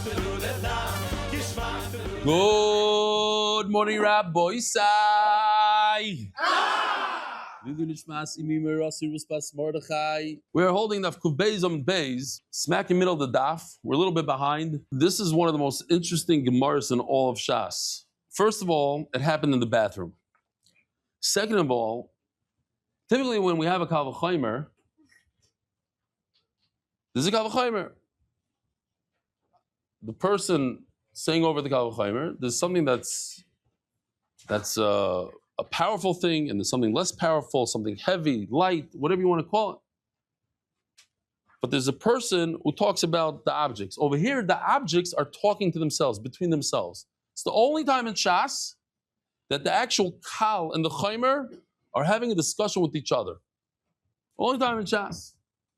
Good morning, Rabbi Isai. We're holding Daf Kuf Beis on Beis, smack in the middle of the Daf. We're a little bit behind. This is one of the most interesting Gemaras in all of Shas. First of all, it happened in the bathroom. Second of all, typically when we have a Kal V'Chomer, this is a Kal V'Chomer. The person saying over the Kal V'Chomer, there's something that's a powerful thing, and there's something less powerful, something heavy, light, whatever you want to call it. But there's a person who talks about the objects. Over here, the objects are talking to themselves, between themselves. It's the only time in Shas that the actual Kal and the Chomer are having a discussion with each other. Only time in Shas.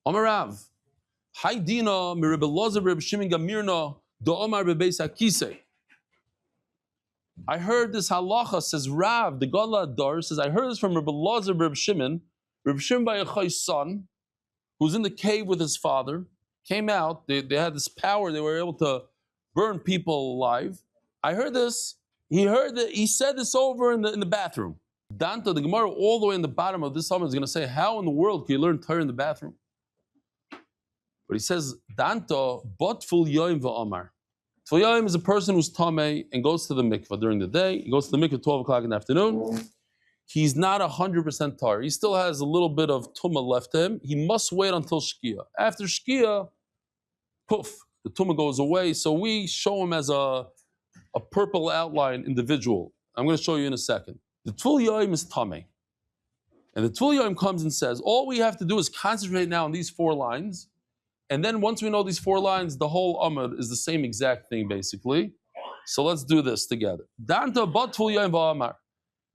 Amar Rav, Hay Dina mi Rebbe Elazar Rebbe Shimon Gamirna do Omar bebeis hakisei. I heard this halacha, says Rav, the Gadol Adar, says, I heard this from Rebbe Elazar Rebbe Shimon Bar Yochai's son, who's in the cave with his father, came out, they had this power, they were able to burn people alive. I heard this, he said this over in the bathroom. Danta, the Gemara, all the way in the bottom of this summit is going to say, how in the world can you learn Torah in the bathroom? But he says, Danta, Botful Yoim Va'amar. Tful Yoim is a person who's Tameh and goes to the mikvah during the day. He goes to the mikvah at 12 o'clock in the afternoon. He's not 100% tar. He still has a little bit of tumah left to him. He must wait until Shkia. After Shkia, poof, the tumah goes away. So we show him as a purple outline individual. I'm going to show you in a second. The Tful Yoim is Tameh. And the Tful Yoim comes and says, all we have to do is concentrate now on these 4 lines. And then once we know these 4 lines, the whole Amud is the same exact thing, basically. So let's do this together. Danta bat Tful Yoim va'amar.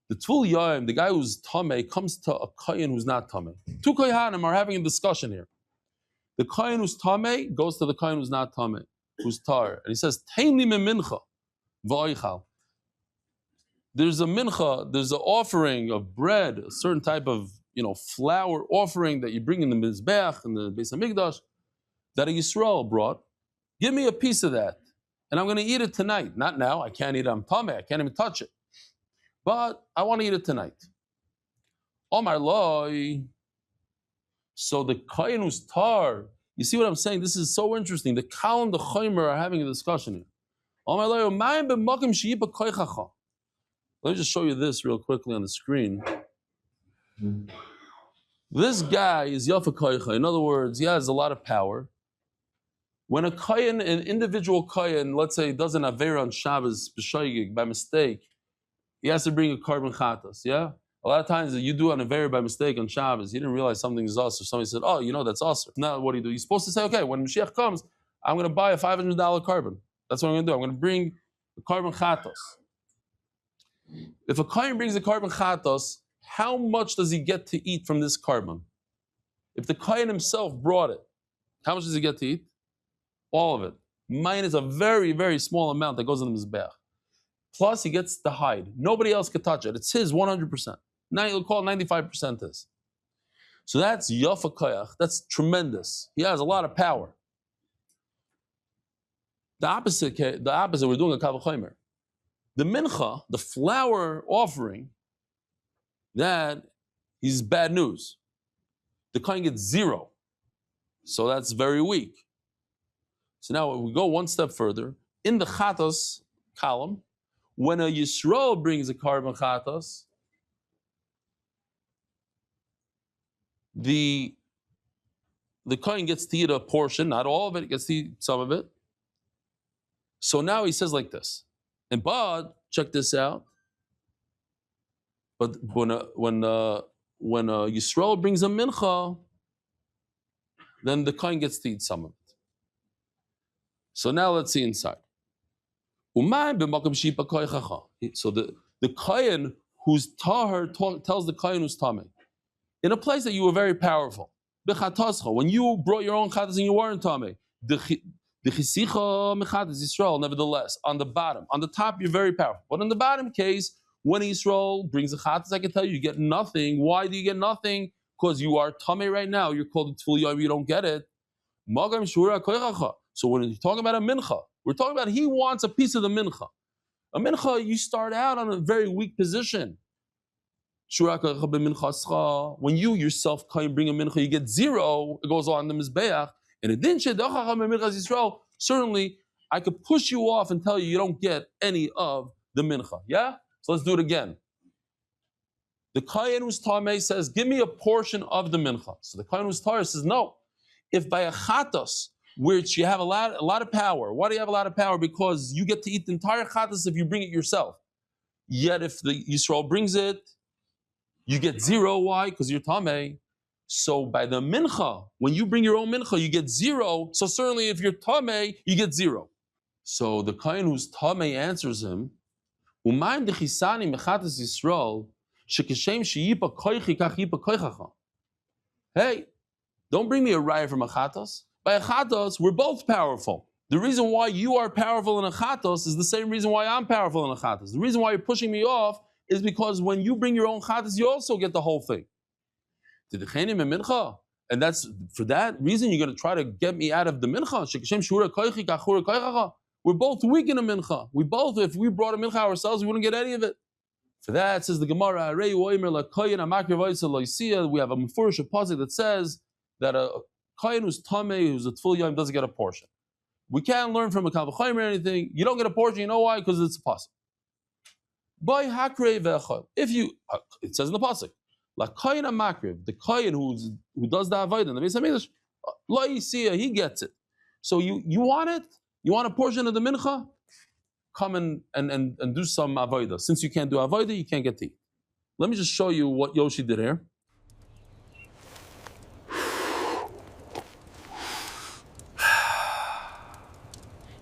The Tful Yoim, the guy who's Tameh, comes to a Kohen who's not Tameh. 2 Kohanim are having a discussion here. The Kohen who's Tameh goes to the Kohen who's not Tameh, who's Tar. And he says, Tein li min mincha va'oichal. There's a mincha, there's an offering of bread, a certain type of flour offering that you bring in the Mizbeach, in the Beis HaMikdash, that a Yisrael brought. Give me a piece of that, and I'm going to eat it tonight. Not now, I can't eat it, I'm tameh, I can't even touch it. But I want to eat it tonight. Omar loy. So the Kohen who's tar, you see what I'm saying? This is so interesting. The Kal and the Chomer are having a discussion here. Omar loy, umayim b'makim sheyipa koichacha. Let me just show you this real quickly on the screen. This guy is Yafa Koicha. In other words, he has a lot of power. When a Kohen, an individual Kohen, let's say, does an Aveira on Shabbos, b'shoigig, by mistake, he has to bring a carbon chatas, yeah? A lot of times you do an Aveira by mistake on Shabbos, you didn't realize something is us, or somebody said, oh, that's us. Now what do? You're supposed to say, okay, when Mashiach comes, I'm going to buy a $500 carbon. That's what I'm going to do. I'm going to bring a carbon chatas. If a Kohen brings a carbon chatas, how much does he get to eat from this carbon? If the Kohen himself brought it, how much does he get to eat? All of it. Minus a very, very small amount that goes in the Mizbeach. Plus he gets the hide. Nobody else can touch it. It's his 100%. Now you'll call it 95% his. So that's Yafa Koyach. That's tremendous. He has a lot of power. The opposite, we're doing a Kal V'Chomer. The mincha, the flour offering, that is bad news. The Kohen gets 0. So that's very weak. So now we go one step further. In the Chatas column, when a Yisrael brings a carbon Chatas, the Kohen gets to eat a portion, not all of it, gets to eat some of it. So now he says like this. And but check this out. But when Yisrael brings a mincha, then the Kohen gets to eat some of it. So now let's see inside. So the Kohen who's tahar tells the Kohen who's tameh, in a place that you were very powerful. When you brought your own chatas and you weren't tameh, nevertheless, on the bottom. On the top, you're very powerful. But in the bottom case, when Yisrael brings a chatas, I can tell you, you get nothing. Why do you get nothing? Because you are tameh right now. You're called a tful yom, you don't get it. So when you're talking about a mincha, we're talking about he wants a piece of the mincha. A mincha, you start out on a very weak position. When you yourself bring a mincha, you get 0, it goes on the mizbeach. And it didn't certainly I could push you off and tell you don't get any of the mincha. Yeah? So let's do it again. The Kohen who's Tameh says, give me a portion of the mincha. So the Kohen who's Tameh says, no. If by a chatos, which you have a lot of power. Why do you have a lot of power? Because you get to eat the entire chatos if you bring it yourself. Yet if the Yisrael brings it, you get 0. Why? Because you're Tameh. So by the mincha, when you bring your own mincha, you get 0. So certainly if you're Tameh, you get 0. So the Kohen who's Tameh answers him, Umayim dechisani mechatas Yisrael, shekeshem sheyipa koichi kach yipa koichacha. Hey, don't bring me a raya from a chatos. By a chatos, we're both powerful. The reason why you are powerful in a chatos is the same reason why I'm powerful in a chatos. The reason why you're pushing me off is because when you bring your own chatos, you also get the whole thing. And that's for that reason you're going to try to get me out of the mincha. We're both weak in a mincha. If we brought a mincha ourselves, we wouldn't get any of it. For that, says the Gemara, we have a mefurish pasuk that says that a kohen who's tamei, who's a tful yom, doesn't get a portion. We can't learn from a kal v'chayim or anything. You don't get a portion. You know why? Because it's a pasuk. By hakrei ve'echol. If you, it says in the pasuk, la kohen makriv, the kohen who does the avodah in the Beis Hamikdash, lo yisiya, he gets it. So you want it? You want a portion of the mincha? Come and do some avodah. Since you can't do avodah, you can't get to eat. Let me just show you what Yoshi did here.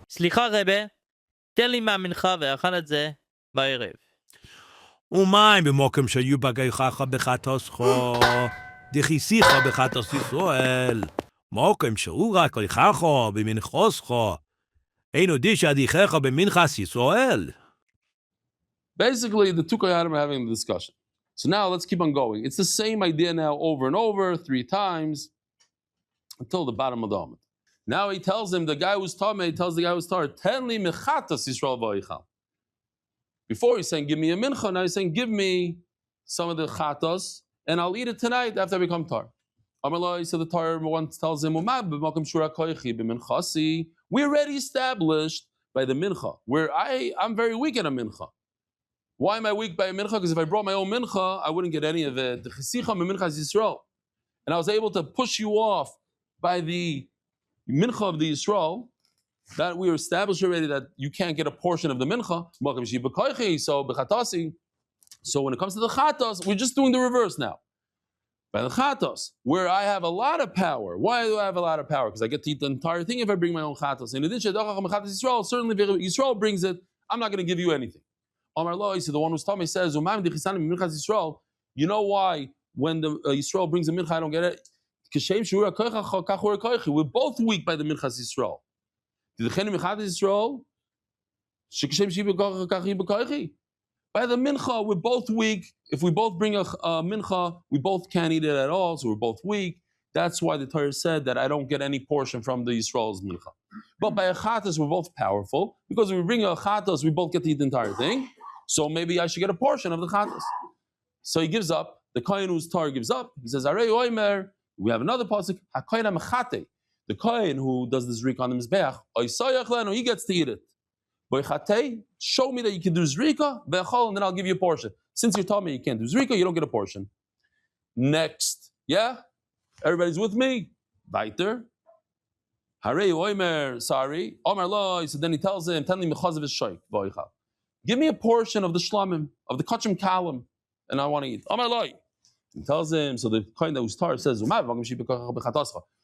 סליחה רבה, תן לי מהמנחה ואכל את זה בערב. ומים במוקם שהיו בגייך בחטוסך, דכיסיך בחטוס ישראל, מוקם שהוא רק גייך במנחוסך, אינו דישה דיכך במנחס ישראל. Basically, the two Kohanim are having the discussion. So now let's keep on going. It's the same idea now over and over, 3 times, until the bottom of the Amud. Now he tells him, the guy who's Tameh tells the guy who's Tar, Ten li mechatas Yisrael v'oichal. Before he's saying, give me a mincha, now he's saying, give me some of the chatas, and I'll eat it tonight after I become Tar. Amalai, so the Tar once tells him, we already established by the mincha, where I'm very weak in a mincha. Why am I weak by a mincha? Because if I brought my own mincha, I wouldn't get any of it. And I was able to push you off by the mincha of the Yisrael, that we established already that you can't get a portion of the mincha. So when it comes to the chatos, we're just doing the reverse now. By the chatos, where I have a lot of power. Why do I have a lot of power? Because I get to eat the entire thing if I bring my own chatos. In addition, certainly if Yisrael brings it, I'm not going to give you anything. Amar lo, so the one who's Tommy says, you know why when the Yisrael brings a mincha, I don't get it? We're both weak by the minchas Yisrael. By the mincha, we're both weak. If we both bring a mincha, we both can't eat it at all, so we're both weak. That's why the Torah said that I don't get any portion from the Yisrael's mincha. But by a chatas, we're both powerful, because if we bring a chatas, we both get to eat the entire thing. So maybe I should get a portion of the chatas. So he gives up. The kohen whose Torah gives up. He says, Arei oimer. We have another pasuk. HaKohen HaMechate. The kohen who does the zrika on the mizbeach, he gets to eat it. Show me that you can do zrika, and then I'll give you a portion. Since you're telling me you can't do zrika, you don't get a portion. Next, yeah, everybody's with me. Weiter. Harei oimer. Sorry, Omar lo. So then he tells him, give me a portion of the shlamim, of the kachim kalim, and I want to eat. Omar lo. He tells him, so the kohen that was tar says,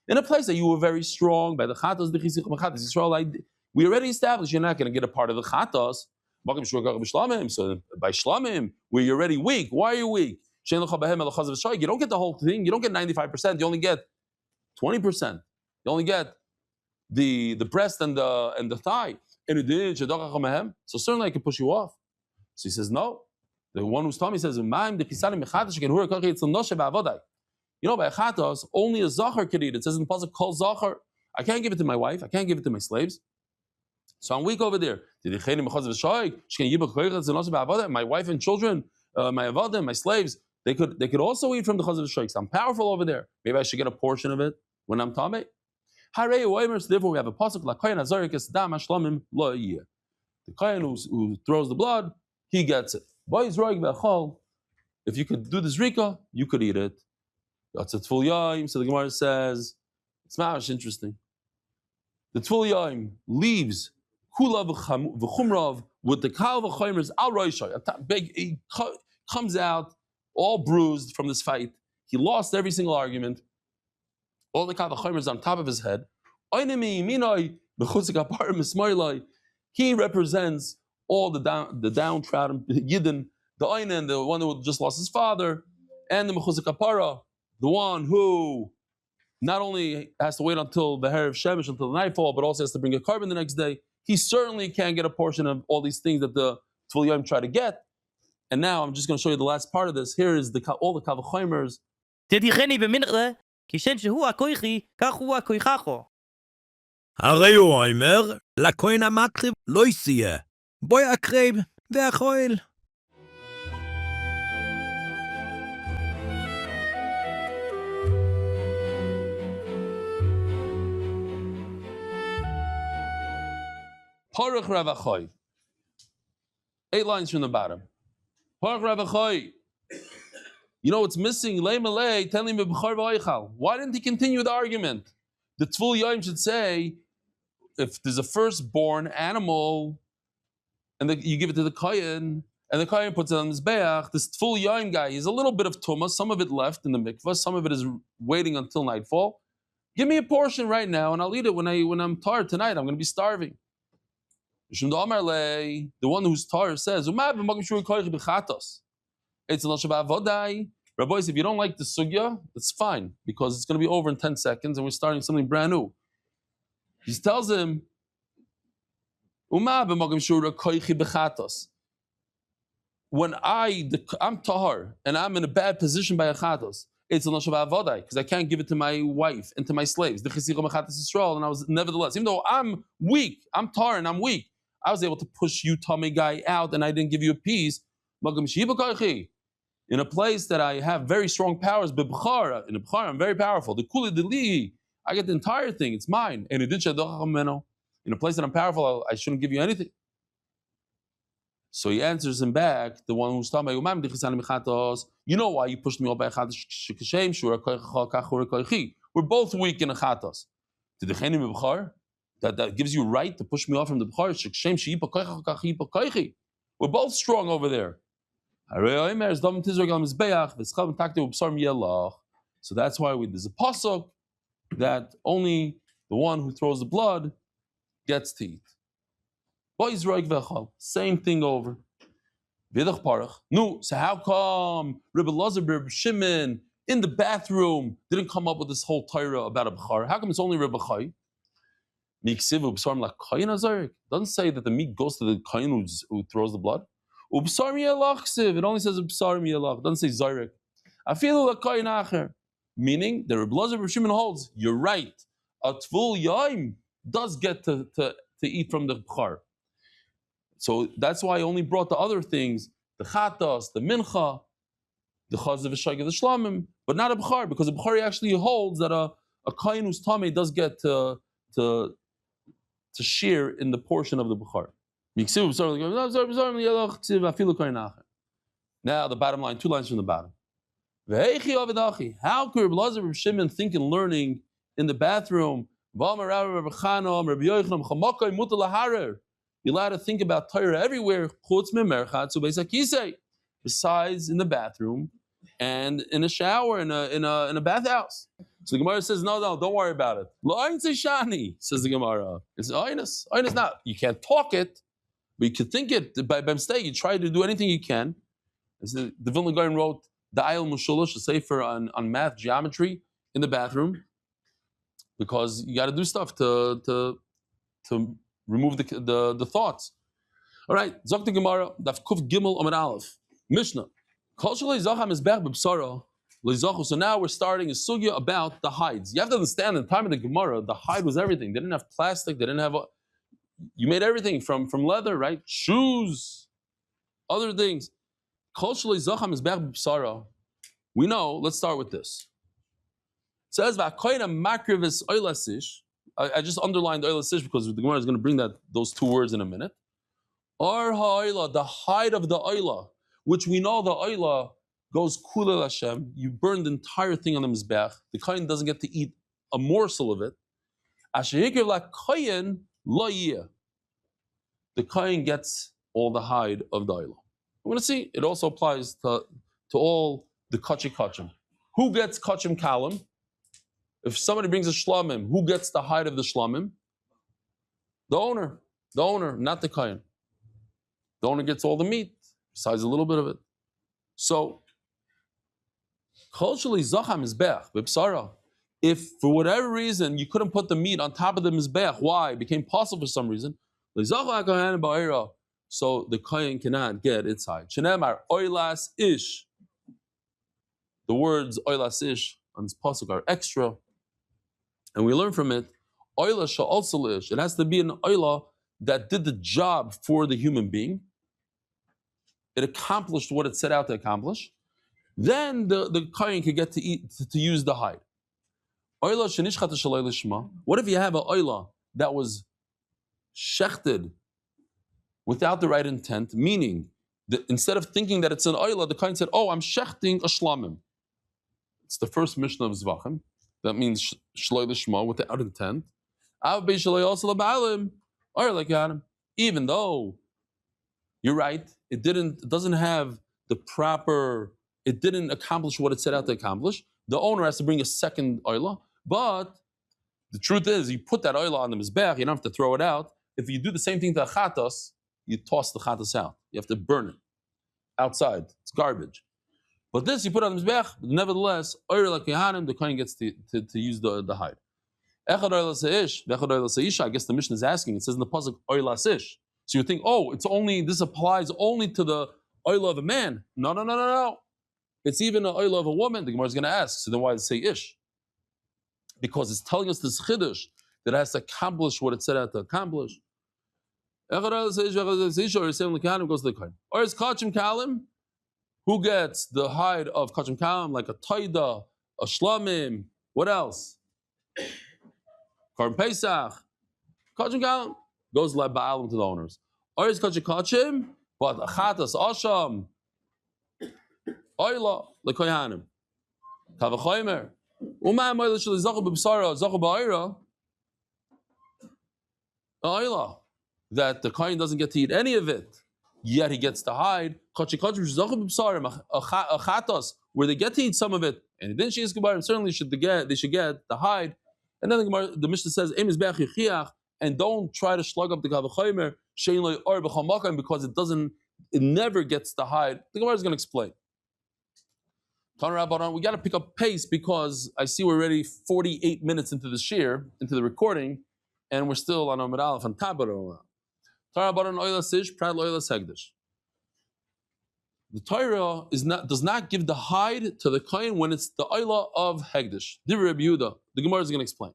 in a place that you were very strong by the chatos, the Yisrael, we already established you're not going to get a part of the chatos. So by shlamim, where you're already weak, why are you weak? You don't get the whole thing. You don't get 95%. You only get 20%. You only get the breast and the thigh. So certainly I can push you off. So he says no. The one who's telling me says, you know, by chatos, only a zachar can eat. It says in the pasuk, kol zachar. I can't give it to my wife. I can't give it to my slaves. So I'm weak over there. My wife and children, my avodim, my slaves, they could also eat from the chaz of the shaykh. I'm powerful over there. Maybe I should get a portion of it when I'm tamei. Therefore, we have a pasuk like kohen azarik dam ashlamim lo yeh. The kohen who throws the blood, he gets it. If you could do the zrika, you could eat it. That's a tful yaim. So the Gemara says, it's mamish interesting. The tful yaim leaves kula v'chumrav with the kal v'choymers al roishay. He comes out all bruised from this fight. He lost every single argument. All the kal v'choymers on top of his head. He represents all the downtrodden yidden, the Einen, the one who just lost his father, and the mechuzak kapara, the one who not only has to wait until the hair of Shemesh, until the nightfall, but also has to bring a carbon the next day. He certainly can't get a portion of all these things that the Tvul Yom try to get. And now I'm just going to show you the last part of this. Here is all the Kavachoimers. הרי הוא אומר, לכהן המקריב לא יסייע. בואי הקריב והכהל. Parach Ravachai. 8 lines from the bottom. Parach Ravachai. You know what's missing? Why didn't he continue the argument? The Tvul Yom should say, if there's a firstborn animal, and you give it to the Kohen, and the Kohen puts it on his Beach, this Tvul Yom guy, he's a little bit of Tumah, some of it left in the mikvah, some of it is waiting until nightfall. Give me a portion right now, and I'll eat it when I'm tired tonight. I'm going to be starving. The one who's tired says, Rabbi, if you don't like the sugya, it's fine, because it's going to be over in 10 seconds, and we're starting something brand new. He tells him, when I'm tahar, and I'm in a bad position by a chatos, it's a avodah, because I can't give it to my wife and to my slaves. And I was, nevertheless, even though I'm weak, I'm tahar and I'm weak, I was able to push you, tummy guy, out, and I didn't give you a piece. In a place that I have very strong powers, in a B'chara, I'm very powerful. The Kuli Dili, I get the entire thing, it's mine. In a place that I'm powerful, I shouldn't give you anything. So he answers him back, the one who's talking about, you know why you pushed me all by a chatos? We're both weak in a chatos. That gives you right to push me off from the B'chara. We're both strong over there. So that's why there's a pasuk that only the one who throws the blood gets to eat. Same thing over. No, so how come Rebbe Lazar, Rebbe Shimon in the bathroom didn't come up with this whole Torah about a b'char? How come it's only Rebbe Chai? Doesn't say that the meat goes to the kohen who throws the blood. It only says Ubsar Miyalach, it doesn't say Zarek. Meaning, the Rebbe Lazar Rebbe Shimon holds, you're right. A Tvul Yom does get to eat from the B'char. So that's why I only brought the other things, the Chatas, the Mincha, the Chazav V'Shag of the Shlamim, but not a B'char, because a B'char actually holds that a Kohen who's Tameh does get to share in the portion of the B'char. Now the bottom line, 2 lines from the bottom. How could Rebbe Lazar Rebbe Shimon think and learning in the bathroom? You're allowed to think about Torah everywhere, besides in the bathroom and in a shower, in a bathhouse. So the Gemara says, no, don't worry about it. Says the Gemara. It's oinus. Oinus not. You can't talk it, but you can think it by mistake. You try to do anything you can. The Vilna Gaon wrote the Ayel Mushulish, a sefer on math, geometry, in the bathroom, because you got to do stuff to remove the thoughts. All right, Zok the Gemara, Daf Kuf Gimel Amar Aleph, Mishnah. Kol shalei zacham mizbeach b'bsara So now we're starting a sugya about the hides. You have to understand, in the time of the Gemara, the hide was everything. They didn't have plastic. They didn't have. You made everything from leather, right? Shoes, other things. We know. Let's start with this. It says I just underlined oilasish because the Gemara is going to bring those two words in a minute. Ar ha'oila, the hide of the oila, which we know the oila goes kulel Hashem. You burn the entire thing on the mizbeach. The kohen doesn't get to eat a morsel of it. The kohen gets all the hide of the oila. We're going to see. It also applies to all the kachim. Who gets kachim kalim? If somebody brings a shlamim, who gets the hide of the shlamim? The owner, not the kohen. The owner gets all the meat, besides a little bit of it. So, culturally, zacham mizbeach b'psara. If for whatever reason you couldn't put the meat on top of the mizbeach, why? It became possible for some reason. So the kohen cannot get its hide. Shenemar oilas ish. The words oilas ish on this pasuk are extra. And we learn from it, oila sha'alsal ish. It has to be an oila that did the job for the human being. It accomplished what it set out to accomplish. Then the kohen could get to use the hide. Oila shenishchat shalei lishma. What if you have an oila that was shechted without the right intent? Meaning, that instead of thinking that it's an oila, the kohen said, "Oh, I'm shechting a shlamim." It's the first Mishnah of Zevachim. That means shalei lishma without intent. Even though you're right, it doesn't have the proper. It didn't accomplish what it set out to accomplish. The owner has to bring a second oila. But the truth is, you put that oila on the mizbeach, you don't have to throw it out. If you do the same thing to a chatas, you toss the chatas out. You have to burn it outside. It's garbage. But this you put on the mizbeach, nevertheless, Ariel the kohen gets to use the hide. I guess the Mishnah is asking. It says in the pasuk oilas ish. So you think, this applies only to the oil of a man. No. It's even an oil of a woman. The Gemara is going to ask. So then why does it say ish? Because it's telling us this chiddush that it has to accomplish what it set out to accomplish. Or is kachim kalim? Who gets the hide of kachim kalim, like a taida, a shlamim? What else? Korban Pesach. Kachim kalim goes like ba'alim to the owners. Or is kachim, but chatas asham. Oila lekoyanim. Kavachoymer. Uma moila shel zachu b'bsara zachu ba'ira. Oila that the kohen doesn't get to eat any of it, yet he gets to hide. Kachi zachu b'bsara a chatos where they get to eat some of it, and then she is gebarim. Certainly they should get the hide. And then the Mishnah says em is be'ach yichiach, and don't try to slug up the kavachoymer shein lo or b'chamakim because it never gets the hide. The Gemara is going to explain. We got to pick up pace because I see we're already 48 minutes into the shir, into the recording, and we're still on Amud Aleph and Tabar. The Torah does not give the hide to the kohen when it's the oila of hegdish. The Gemara is going to explain.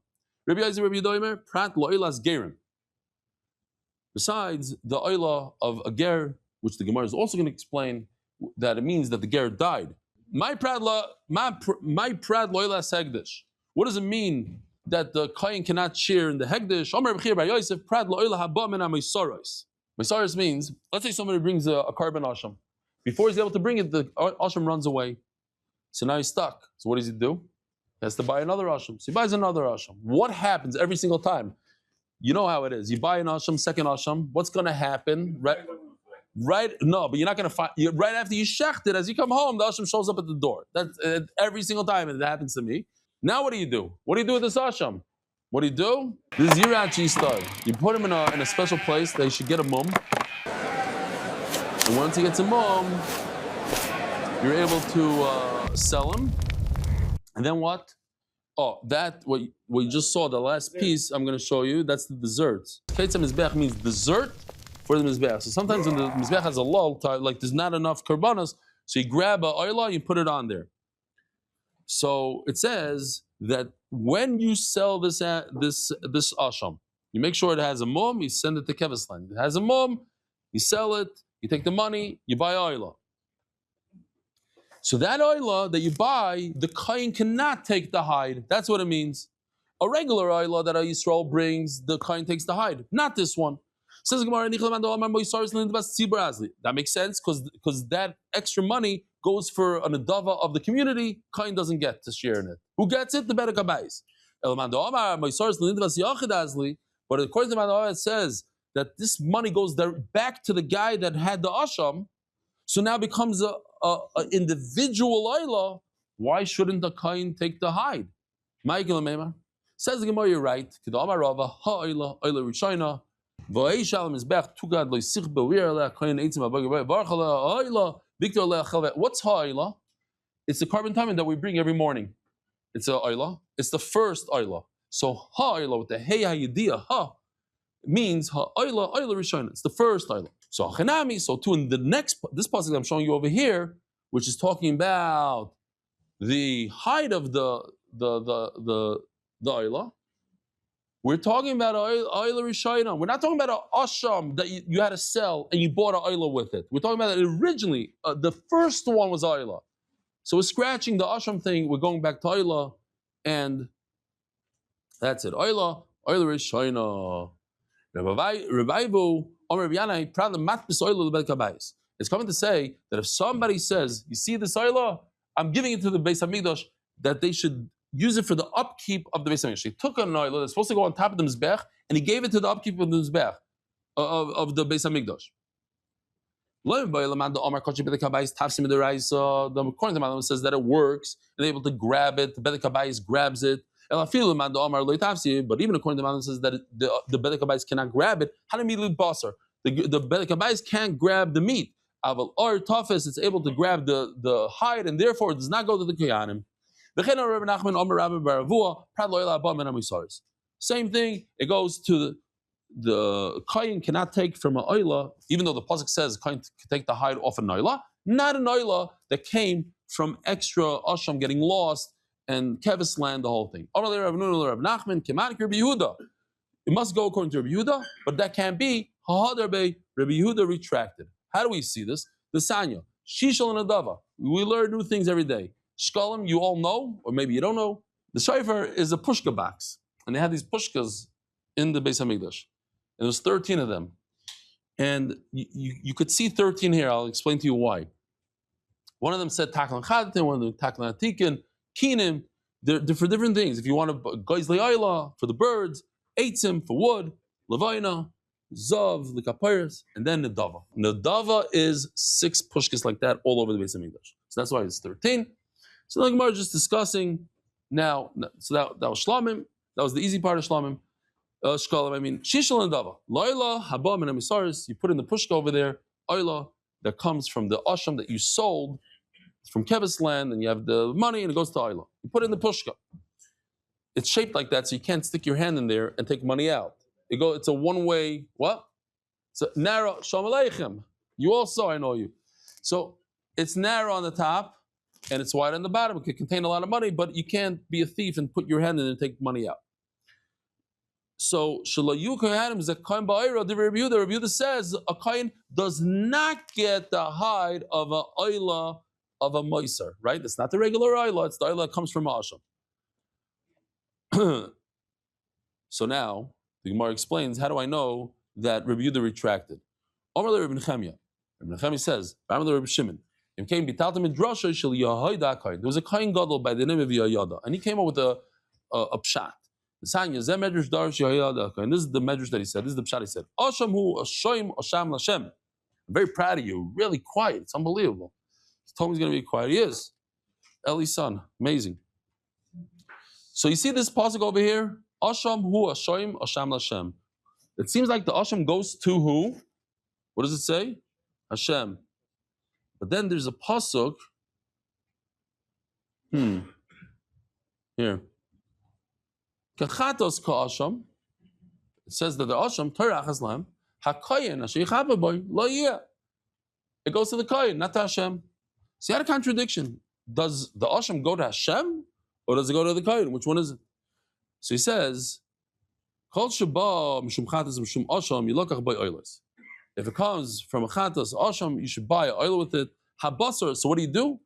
Besides the oila of a ger, which the Gemara is also going to explain, that it means that the ger died. My prad loyla hegdish. What does it mean that the kohen cannot share in the hegdish? Omer b'chir bar Yosef prad loyla haba min ha'meisaros. Meisaros means, let's say somebody brings a carbon asham. Before he's able to bring it, the asham runs away. So now he's stuck. So what does he do? He has to buy another asham. So he buys another asham. What happens every single time? You know how it is. You buy an asham, second asham. What's going to happen? No, but you're not going to find. Right after you shecht it, as you come home, the asham shows up at the door. That's every single time, and it happens to me. Now what do you do? What do you do with this asham? What do you do? This is Yirachi style. You put him in a special place. They should get a mum. And once he gets a mum, you're able to sell him. And then what? Oh, what you just saw, the last piece I'm going to show you, that's the desserts. Ketzah Mizbeach means dessert for the Mizbeach. So sometimes when the Mizbeach has a lull, like there's not enough karbanos, so you grab a oila, you put it on there. So it says that when you sell this asham, you make sure it has a mum, you send it to Kevisland. It has a mum, you sell it, you take the money, you buy oila. So that oila that you buy, the kohen cannot take the hide. That's what it means. A regular oila that a Yisrael brings, the kohen takes the hide. Not this one. Says Gemara, that makes sense because that extra money goes for an adava of the community. Kohen doesn't get to share in it. Who gets it? The Bedek Habayis. But according to Manoah, it says that this money goes back to the guy that had the asham. So now it becomes a individual oila. Why shouldn't the kohen take the hide? Says the Gemara, you're right. What's ha'ila? It's the carbon timing that we bring every morning. It's a oila. It's the first oila. So ha'ila with the hey ha'yidiyah ha means ha'ila rishona. It's the first oila. So hachanami. So too in the next this passage I'm showing you over here, which is talking about the hide of the oila. We're talking about oila rishona. We're not talking about an asham that you had to sell and you bought an oila with it. We're talking about it originally. The first one was oila. So we're scratching the asham thing. We're going back to oila, and that's it. Oila rishona. It's coming to say that if somebody says, "You see this oila, I'm giving it to the Beis Hamikdash," that they should use it for the upkeep of the Beis Hamikdash. He took an oila that's supposed to go on top of the mizbech, and he gave it to the upkeep of the mizbech of the Beis Hamikdash. The Kohen says that it works, and they're able to grab it. The Bedek Habayis grabs it. But even according to the says that the Bedek Habayis cannot grab it. How do you mean basar? The Bedek Habayis can't grab the meat. Or tafis, it's able to grab the hide, and therefore it does not go to the koyanim. Same thing. It goes to the kohen cannot take from an oila, even though the pasuk says kohen can take the hide off an oila, not an oila that came from extra asham getting lost and kevis land, the whole thing. It must go according to Rabbi Yehuda, but that can't be. Rabbi Yehuda retracted. How do we see this? The Sanya, Shishal and Adava. We learn new things every day. Shkalim, you all know, or maybe you don't know. The shofar is a pushka box, and they had these pushkas in the Beis Hamikdash. And there's 13 of them. And you could see 13 here. I'll explain to you why. One of them said Taklan Chadatin, one of them Taklan Atikin, Kinim. They're for different things. If you want to Goizli Ayla for the birds, Eitzim for wood, Levina, Zav, the Kapairs, and then Nadava. Nadava is 6 pushkas like that all over the Beis Hamikdash. So that's why it's 13. So the Gemara is just discussing now. So that was Shlamim. That was the easy part of Shlamim. Shkalim, I mean, Shishal and Dava. Laila, Habam, and Amisaris, you put in the pushka over there, Oila, that comes from the Asham that you sold from Kevis land, and you have the money, and it goes to Oila. You put it in the pushka. It's shaped like that, so you can't stick your hand in there and take money out. It's a one-way, what? It's a narrow, Shalom Aleichem. You also, I know you. So it's narrow on the top, and it's wide on the bottom. It can contain a lot of money, but you can't be a thief and put your hand in and take money out. So Shalayu Kohanim is a Kohen Ba'ira. Rabbi Yehuda says a Kohen does not get the hide of a oila of a moiser, right? It's not the regular oila, it's the oila that comes from Asham. So now the Gemara explains, how do I know that Rabbi Yehuda retracted? Omar Rabbi Nechemia. Rabbi Nechemia says, Rabbi Shimon. There was a Kohen Gadol by the name of Yayada, and he came up with a pshat. And this is the medrash that he said. This is the pshat he said. Asham hu ashoim asham lashem. I'm very proud of you. Really quiet. It's unbelievable. He told me he's going to be quiet. He is. Eli's son. Amazing. So you see this pasuk over here? Asham hu ashoim asham lashem. It seems like the asham goes to who? What does it say? Hashem. But then there's a pasuk. Here. It says that the Asham, Torah Haslam, HaKoyen, Ashichababoy, Lo Yeh. It goes to the Koyen, not to Hashem. See, you had a contradiction. does the asham go to Hashem or does it go to the kohen? Which one is it? So he says, Kol sheba mishum chatas mishum asham yilokach by oilos. If it comes from a chatas asham, you should buy an oil with it. Habasar. So what do?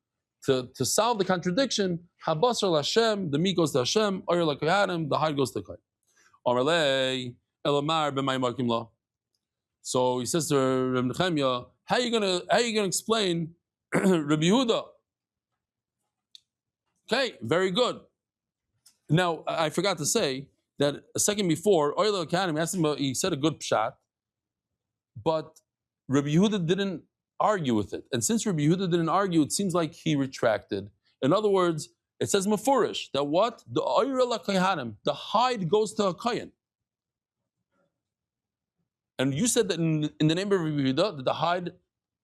To solve the contradiction, habasar Hashem, the meat goes to Hashem, oil lakoyanim, the hide goes to the kohen. Amarlei elamar b'may markim la. So he says to Reb Nechemia, how are you gonna explain Rabbi Yehuda? Okay, very good. Now I forgot to say that a second before, Oil Academy asked him, he said a good pshat, but Rabbi Yehuda didn't argue with it. And since Rabbi Yehuda didn't argue, it seems like he retracted. In other words, it says mafurish that what? The Ariel HaKohanim, the hide goes to a kohen. And you said that in the name of Rabbi Yehuda, that the hide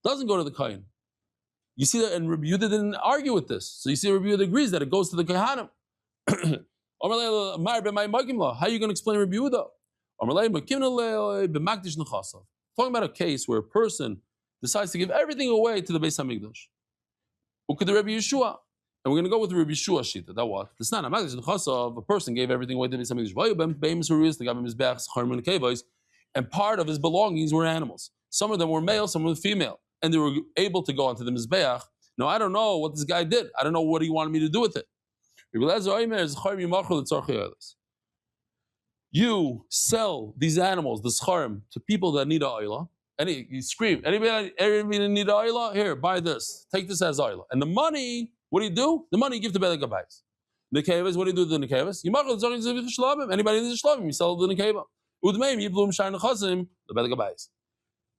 doesn't go to the kohen. You see that, and Rabbi Yehuda didn't argue with this. So you see Rabbi Yehuda agrees that it goes to the kohanim. How are you going to explain Rabbi Yehuda? Talking about a case where a person decides to give everything away to the Beis HaMikdash. Rabbi Yeshua. And we're going to go with Rabbi Yeshua Shita. That what? It's not a person gave everything away to the Beis HaMikdash. And part of his belongings were animals. Some of them were male, some were female. And they were able to go onto the Mizbeach. Now, I don't know what this guy did. I don't know what he wanted me to do with it. You sell these animals, the scharim, to people that need a oila. And you scream, anybody need a oila? Here, buy this. Take this as oila. And the money, what do? The money you give to Bedek Abayis. Nekevas, what do you do to the Nekevas? Anybody needs a shlavim, you sell to the Nekeva. Udmeim, Yiblum, Shain, Chazim, the Bedek Abayis.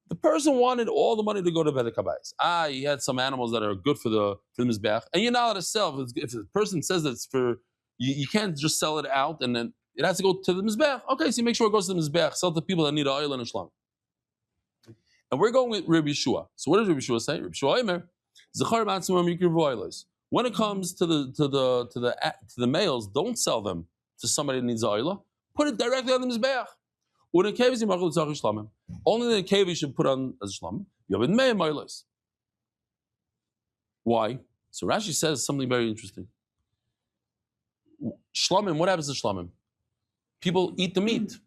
The person wanted all the money to go to Bedek Abayis. He had some animals that are good for the Mizbeach. And you're not allowed to sell. If a person says that it's for, you can't just sell it out and then it has to go to the Mizbeach. Okay, so you make sure it goes to the Mizbeach. Sell to people that need oil and a shlam. And we're going with Rabbi Yeshua. So what does Rabbi Yeshua say? Rabbi Yeshua Omer, Zechar Matzimam Yikriv Oilos. When it comes to the males, don't sell them to somebody that needs oil. Put it directly on the Mizbeach. Only the cave you should put on as shlam. Why? So Rashi says something very interesting. Shlamim, what happens to shlamim? People eat the meat.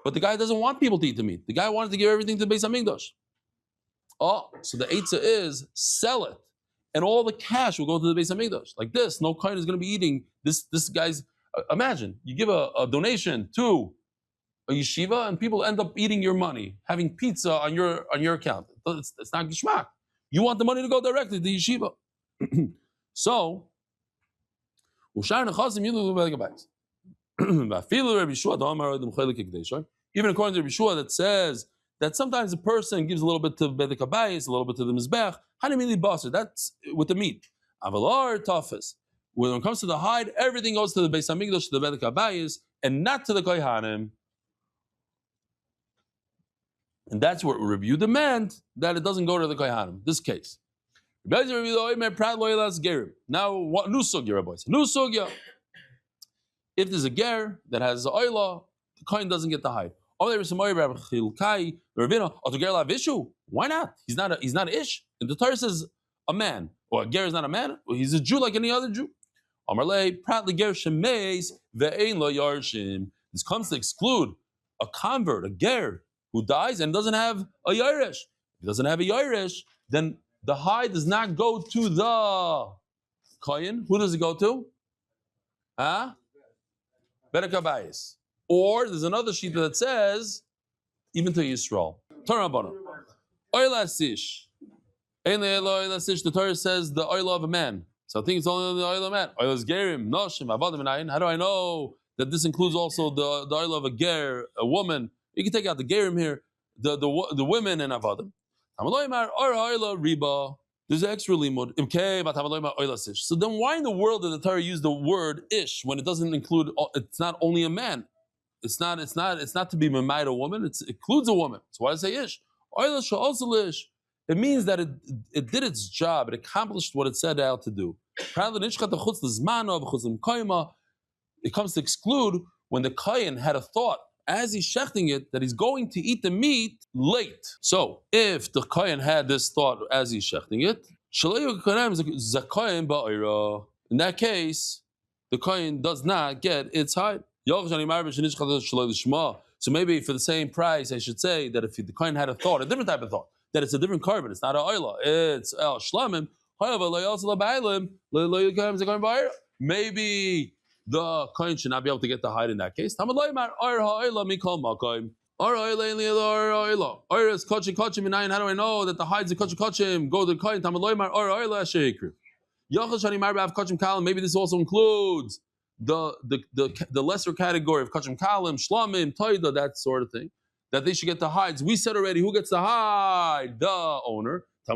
But the guy doesn't want people to eat the meat. The guy wanted to give everything to the Beis HaMikdash. Oh, so the eitzah is sell it. And all the cash will go to the Beis HaMikdash. Like this, no kohen is going to be eating this guy's. Imagine, you give a donation to a yeshiva, and people end up eating your money, having pizza on your account. It's not gishmak. You want the money to go directly to the yeshiva. So, even according to Rabbi Yeshua, that says that sometimes a person gives a little bit to Bedek Habayis, a little bit to the Mizbech. That's with the meat. Avalar tafis. When it comes to the hide, everything goes to the Beis HaMikdash, to the Bedek Habayis, and not to the kohanim. And that's what Rabbi Yehuda meant, that it doesn't go to the kohanim. This case. Now, what new sugya, Rabbi? New sugya. If there's a ger that has a oila, the kohen doesn't get the hide. Why not? He's not an ish. And the Torah says a man, or a ger is not a man. He's a Jew like any other Jew. This comes to exclude a convert, a ger, who dies and doesn't have a yairish. If he doesn't have a yairish, then the hide does not go to the kohen. Who does it go to? Bedek Habayis. Or there's another sheet that says even to Yisrael. Torah Rabbanon. Oila sish. The Torah says the oil of a man. So I think it's only the oil of a man. Oil is gerim, noshim, avadim, and ayin. How do I know that this includes also the oil of a ger, a woman? You can take out the gerim here, the women and avadim. There's an extra limud. So then why in the world did the Torah use the word ish when it doesn't include? It's not only a man. It's not to be mamayed a woman. It includes a woman. So why does it say ish? It means that it did its job. It accomplished what it set out to do. It comes to exclude when the kohen had a thought as he's shechting it that he's going to eat the meat late. So if the kohen had this thought as he's shechting it, In that case, the kohen does not get its hide. So maybe for the same price, I should say that if the kohen had a thought, a different type of thought, that it's a different carbon, it's not a oila, it's el shlamim. Maybe the kohen should not be able to get the hide in that case. How do I know that the hides of kachim go to the kohen? Maybe this also includes the lesser category of kachim kalim, shlamim, toida, that sort of thing. That they should get the hides. We said already, who gets the hide? The owner. It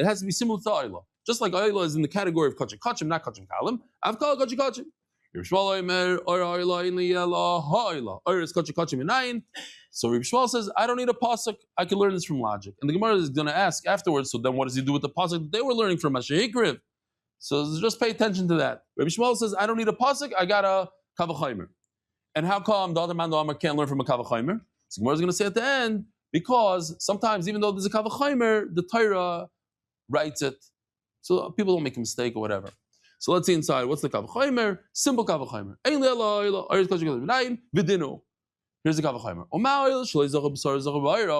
has to be similar to oila. Just like oila is in the category of kachim kachim, not kachim kalim. I've called kachim kachim. So Reb Shmuel says, I don't need a pasuk. I can learn this from logic. And the Gemara is going to ask afterwards, so then what does he do with the pasuk that they were learning from Mashahikriv? So just pay attention to that. Reb Shmuel says, I don't need a pasuk. I got a kavachaymer. And how come the other man, the Amar, can't learn from a kavachaymer? So the Gemara is going to say at the end, because sometimes even though there's a kavachaymer, the Torah writes it. So people don't make a mistake or whatever. So let's see inside. What's the kavachaymer? Simple kavachaymer. Here's the kavachaymer.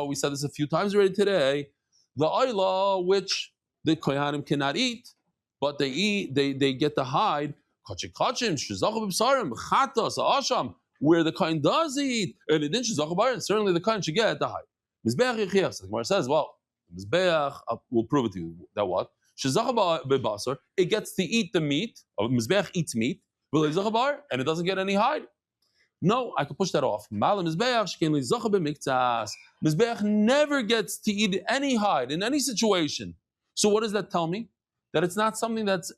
We said this a few times already today. The oila which the kohanim cannot eat, but they eat, they get the hide. Where the kohen does eat, and it didn't certainly the kohen should get the hide. So the Gemara says, well, Mizbeach will prove it to you that what? It gets to eat the meat. Mizbeach eats meat, and it doesn't get any hide. No, I could push that off. Mizbeach never gets to eat any hide in any situation. So what does that tell me? That it's not something that's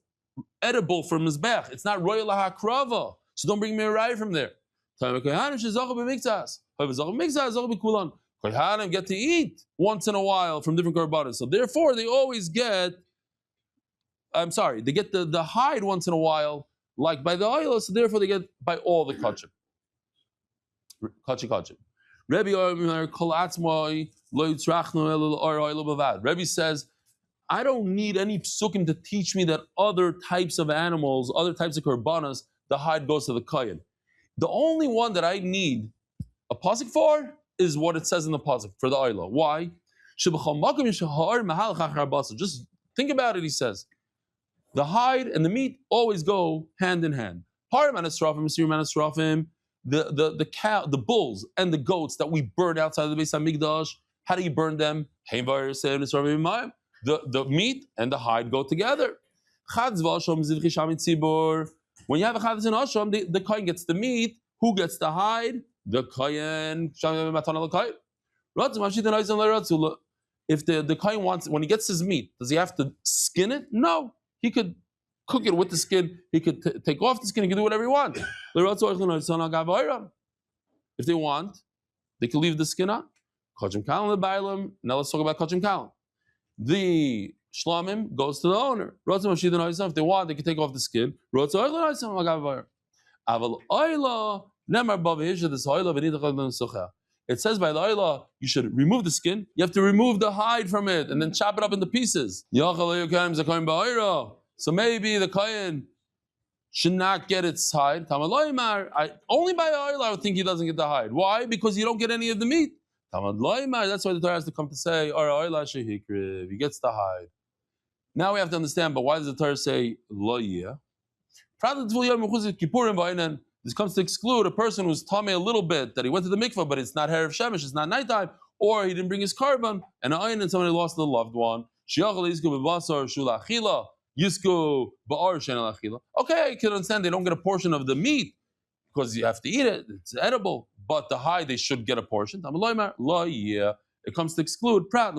edible for Mizbeach. It's not royal hakrava. So don't bring me a rye from there. Kohanim get to eat once in a while from different korbanos. So therefore, they always get, they get the hide once in a while, like by the oil, so therefore they get by all the kachim. Rebbe says, I don't need any psukim to teach me that other types of animals, other types of korbanos, the hide goes to the kohen. The only one that I need a pasuk for is what it says in the pasuk for the oila. Why? Just think about it, he says. The hide and the meat always go hand in hand. The cow, the bulls and the goats that we burn outside of the Beis Hamikdash, how do you burn them? The meat and the hide go together. When you have a chadz in Hashem, the kohen gets the meat. Who gets the hide? The kohen. If the kohen wants, when he gets his meat, does he have to skin it? No. He could cook it with the skin. He could take off the skin. He can do whatever he wants. If they want, they can leave the skin on. Now let's talk about kachim kalim. The shlamim goes to the owner. If they want, they can take off the skin. It says by the oila, you should remove the skin. You have to remove the hide from it and then chop it up into pieces. So maybe the kohen should not get its hide. Only by oil I would think he doesn't get the hide. Why? Because you don't get any of the meat. That's why the Torah has to come to say, he gets the hide. Now we have to understand, but why does the Torah say lo yeh? This comes to exclude a person who's tamei a little bit, that he went to the mikvah, but it's not Erev Shemesh, it's not nighttime, or he didn't bring his carbon, and somebody lost a loved one. Okay, I can understand they don't get a portion of the meat because you have to eat it, it's edible, but the hide they should get a portion. It comes to exclude. Why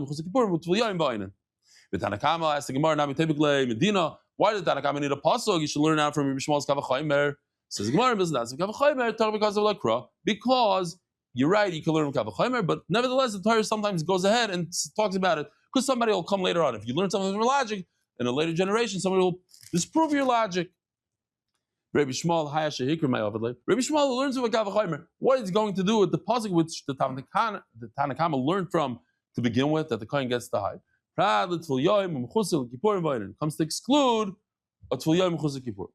did Tanakama need a pasuk? You should learn out from Reb Shmuel's kavachaymer. Says Gemara, because you're right, you can learn from kavachaymer, but nevertheless, the Torah sometimes goes ahead and talks about it because somebody will come later on. If you learn something from logic in a later generation, somebody will disprove your logic. Rabbi Shmuel learns from a kavachaymer. What is going to do with the pasuk which the Tanakama learned from to begin with, that the kohen gets the hide? Comes to exclude a Tfil Yoim Chuzak Kippur.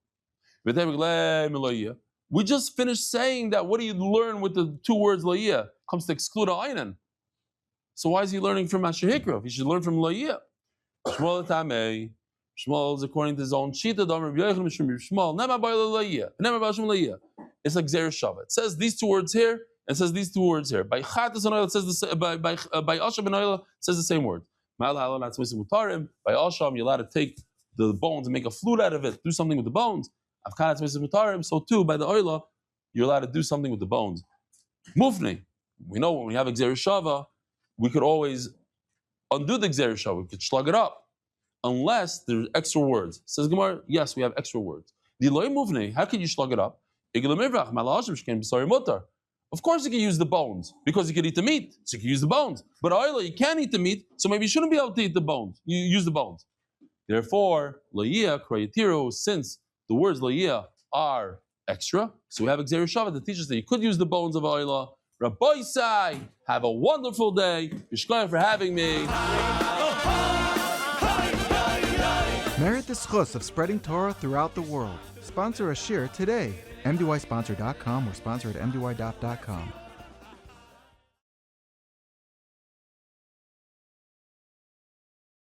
We just finished saying that what do you learn with the two words La'iyah? Comes to exclude a Einan. So why is he learning from Asher Hikra? He should learn from La'iyah. Shmuel Tamei. Shmuel is according to his own Shita. It's like Zer Shava. It says these two words here, and it says these two words here. By Chatas and Oil, it says by Asham and Oil, it says the same word. By Asham, you're allowed to take the bones and make a flute out of it, do something with the bones. So too, by the Oila, you're allowed to do something with the bones. Mufni. We know when we have Gzer Shava, we could always undo the Gzer Shava. We could slug it up. Unless there's extra words. Says Gemara, yes, we have extra words. The Eloi Mufni, how can you slug it up? Of course you can use the bones, because you can eat the meat, so you can use the bones. But Oila, you can't eat the meat, so maybe you shouldn't be able to eat the bones. You use the bones. Therefore, La'iyah, Krayatiru, since the words La'iyah are extra, so we have Gzer Shava that teaches that you could use the bones of Oila. Rabbi Sai, have a wonderful day. Yishkoyach for having me. Merit the schus of spreading Torah throughout the world. Sponsor a shir today. MDYsponsor.com or sponsor at MDYDaf.com.